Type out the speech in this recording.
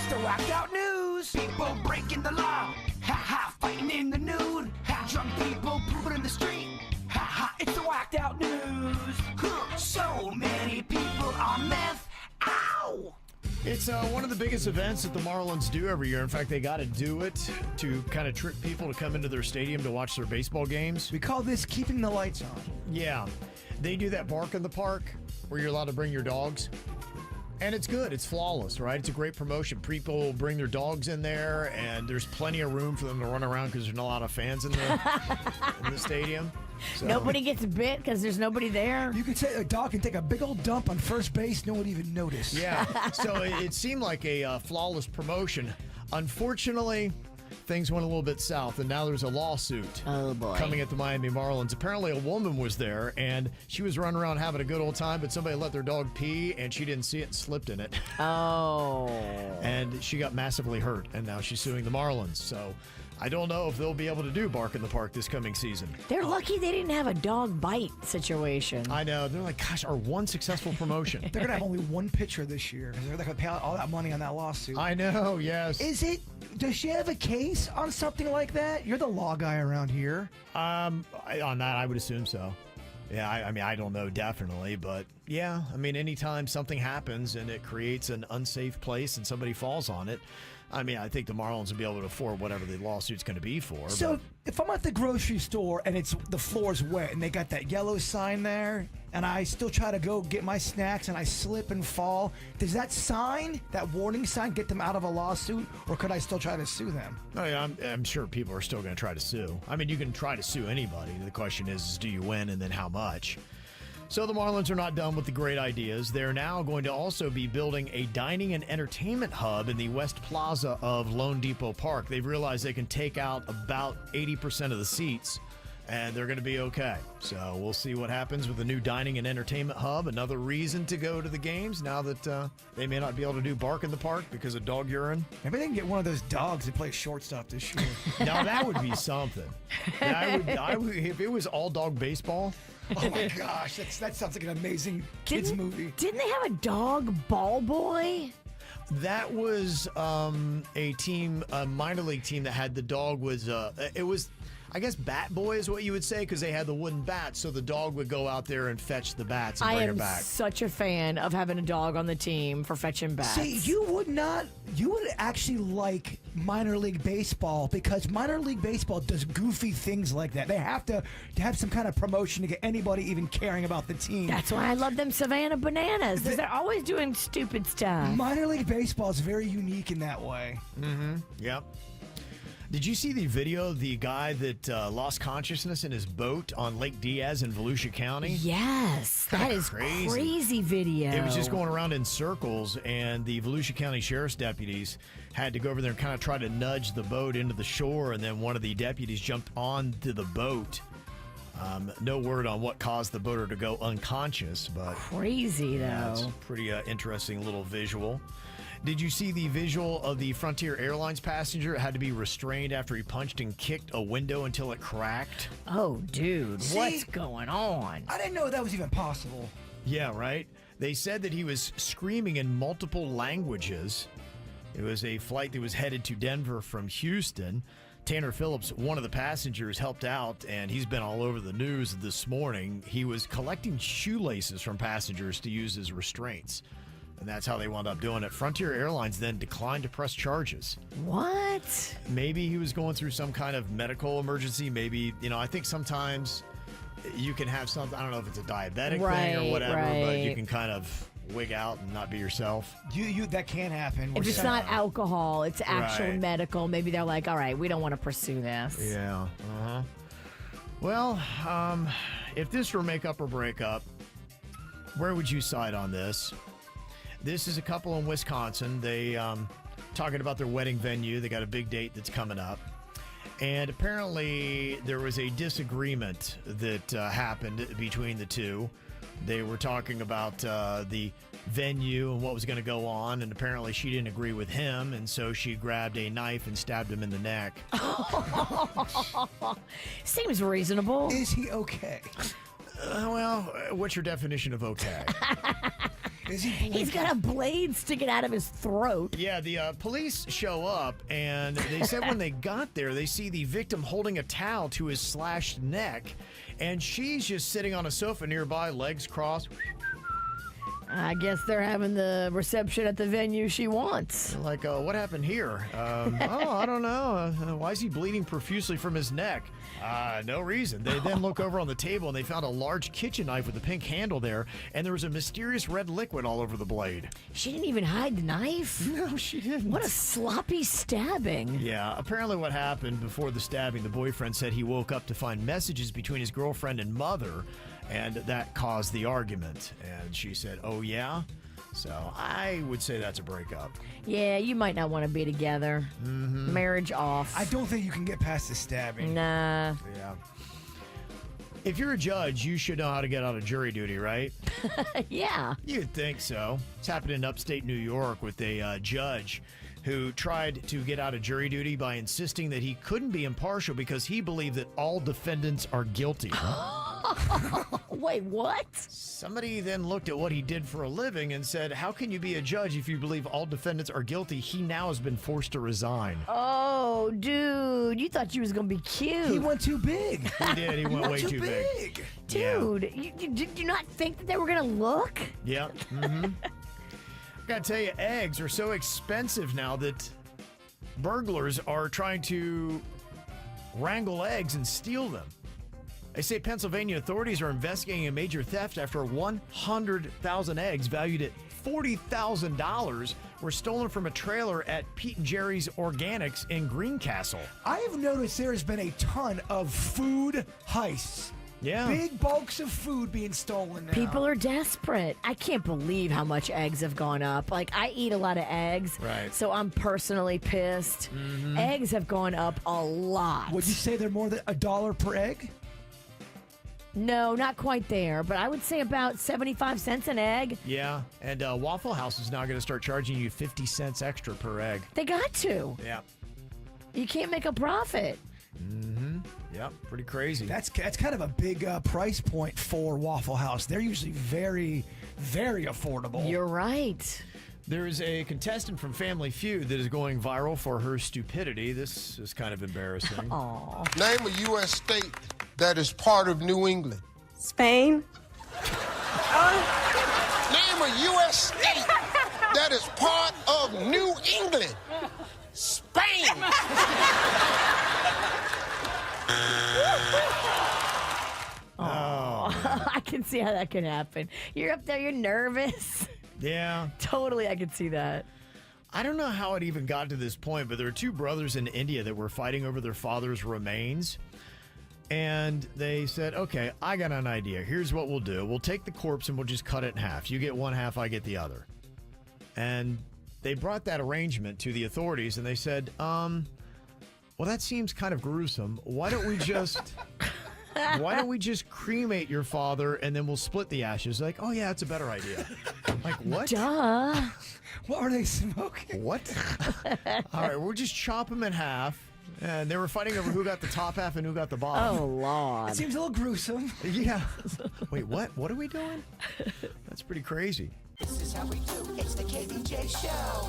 It's the whacked out news. People breaking the law. Ha ha, fighting in the nude. Ha, drunk people pooping in the street. Ha ha, it's the whacked out news. Huh, so many people on meth. Ow! It's one of the biggest events that the Marlins do every year. In fact, they got to do it to kind of trick people to come into their stadium to watch their baseball games. We call this keeping the lights on. Yeah. They do that bark in the park where you're allowed to bring your dogs. And it's good. It's flawless, right? It's a great promotion. People bring their dogs in there, and there's plenty of room for them to run around because there's not a lot of fans in the stadium. So. Nobody gets bit because there's nobody there. You could say a dog can take a big old dump on first base. No one even notice. Yeah. So it seemed like a flawless promotion. Unfortunately, things went a little bit south, and now there's a lawsuit coming at the Miami Marlins. Apparently, a woman was there, and she was running around having a good old time, but somebody let their dog pee, and she didn't see it and slipped in it. Oh. And she got massively hurt, and now she's suing the Marlins. So I don't know if they'll be able to do Bark in the Park this coming season. They're lucky they didn't have a dog bite situation. I know. They're like, gosh, our one successful promotion. They're going to have only one pitcher this year. They're going to pay out all that money on that lawsuit. I know, yes. Does she have a case on something like that? You're the law guy around here. On that, I would assume so. Yeah, I mean, I don't know definitely, but yeah, I mean, anytime something happens and it creates an unsafe place and somebody falls on it, I mean, I think the Marlins will be able to afford whatever the lawsuit's going to be for. So if I'm at the grocery store and the floor's wet and they got that yellow sign there and I still try to go get my snacks and I slip and fall, does that sign, that warning sign, get them out of a lawsuit, or could I still try to sue them? Oh, yeah, I'm sure people are still going to try to sue. I mean, you can try to sue anybody. The question is do you win, and then how much? So the Marlins are not done with the great ideas. They're now going to also be building a dining and entertainment hub in the West Plaza of Lone Depot Park. They've realized they can take out about 80% of the seats, and they're going to be okay. So we'll see what happens with the new dining and entertainment hub. Another reason to go to the games now that they may not be able to do Bark in the Park because of dog urine. Maybe they can get one of those dogs to play shortstop this year. Now that would be something. I would, if it was all dog baseball. Oh my gosh, that sounds like an amazing kids movie. Didn't they have a dog ball boy? That was a minor league team that had the dog was it was, I guess, bat boy is what you would say, because they had the wooden bats, so the dog would go out there and fetch the bats and bring it back. I am such a fan of having a dog on the team for fetching bats. See, you would actually like minor league baseball, because minor league baseball does goofy things like that. They have to have some kind of promotion to get anybody even caring about the team. That's why I love them Savannah Bananas, because they're always doing stupid stuff. Minor league baseball is very unique in that way. Mm-hmm. Yep. Did you see the video of the guy that lost consciousness in his boat on Lake Diaz in Volusia County? Yes, that is crazy video. It was just going around in circles, and the Volusia County Sheriff's deputies had to go over there and kind of try to nudge the boat into the shore, and then one of the deputies jumped onto the boat. No word on what caused the boater to go unconscious, but crazy though. It's a pretty interesting little visual. Did you see the visual of the Frontier Airlines passenger? It had to be restrained after he punched and kicked a window until it cracked. Oh, dude, what's going on? I didn't know that was even possible. Yeah, right? They said that he was screaming in multiple languages. It was a flight that was headed to Denver from Houston. Tanner Phillips, one of the passengers, helped out, and he's been all over the news this morning. He was collecting shoelaces from passengers to use as restraints. And that's how they wound up doing it. Frontier Airlines then declined to press charges. What? Maybe he was going through some kind of medical emergency. Maybe, I think sometimes you can have something, I don't know if it's a diabetic thing or whatever, but you can kind of wig out and not be yourself. That can happen. If it's not alcohol, it's actual medical. Maybe they're like, all right, we don't want to pursue this. Yeah. Uh-huh. Well, if this were make up or break up, where would you side on this? This is a couple in Wisconsin. They talking about their wedding venue. They got a big date that's coming up. And apparently there was a disagreement that happened between the two. They were talking about the venue and what was going to go on, and apparently she didn't agree with him, and so she grabbed a knife and stabbed him in the neck. Seems reasonable. Is he okay? Well, what's your definition of okay? Is he He's got a blade sticking out of his throat. Yeah, the police show up, and they said when they got there, they see the victim holding a towel to his slashed neck, and she's just sitting on a sofa nearby, legs crossed. I guess they're having the reception at the venue she wants. Like, what happened here? I don't know. Why is he bleeding profusely from his neck? No reason. They then look over on the table and they found a large kitchen knife with a pink handle there, and there was a mysterious red liquid all over the blade. She didn't even hide the knife? No, she didn't. What a sloppy stabbing. Yeah, apparently what happened before the stabbing, the boyfriend said he woke up to find messages between his girlfriend and mother, and that caused the argument. And she said, oh, yeah? So I would say that's a breakup. Yeah, you might not want to be together. Marriage off. I don't think you can get past the stabbing. Nah. Yeah. If you're a judge, you should know how to get out of jury duty, right? Yeah. You'd think so. It's happened in upstate New York with a judge who tried to get out of jury duty by insisting that he couldn't be impartial because he believed that all defendants are guilty. Wait, what? Somebody then looked at what he did for a living and said, how can you be a judge if you believe all defendants are guilty? He now has been forced to resign. Oh, dude, you thought you was going to be cute. He went too big. He did. He went way too big. Dude, did you not think that they were going to look? Yeah. Mm-hmm. Gotta tell you, eggs are so expensive now that burglars are trying to wrangle eggs and steal them. They say Pennsylvania authorities are investigating a major theft after 100,000 eggs valued at $40,000 were stolen from a trailer at Pete and Jerry's Organics in Greencastle. I have noticed there has been a ton of food heists. Yeah. Big bulks of food being stolen now. People are desperate. I can't believe how much eggs have gone up. Like, I eat a lot of eggs, Right. so I'm personally pissed. Eggs have gone up a lot. Would you say they're more than $1 per egg? No, not quite there, but I would say about 75 cents an egg. Yeah, and Waffle House is now going to start charging you 50 cents extra per egg. They got to. Yeah. You can't make a profit. Yep, pretty crazy. That's kind of a big price point for Waffle House. They're usually very, very affordable. You're right. There is a contestant from Family Feud that is going viral for her stupidity. This is kind of embarrassing. Aw. Name a U.S. state that is part of New England. Spain. Name a U.S. state that is part of New England. Spain. I can see how that can happen. You're up there, you're nervous. Yeah. Totally, I can see that. I don't know how it even got to this point, but there are two brothers in India that were fighting over their father's remains. And they said, okay, I got an idea. Here's what we'll do. We'll take the corpse and we'll just cut it in half. You get one half, I get the other. And they brought that arrangement to the authorities and they said, well, that seems kind of gruesome. Why don't we just cremate your father and then we'll split the ashes? Like, oh yeah, that's a better idea. Like, what? Duh. What are they smoking? What? All right, we'll just chop them in half. And they were fighting over who got the top half and who got the bottom. Oh, Lord. It seems a little gruesome. Yeah. Wait, what? What are we doing? That's pretty crazy. This is how we do. It's the KBJ Show.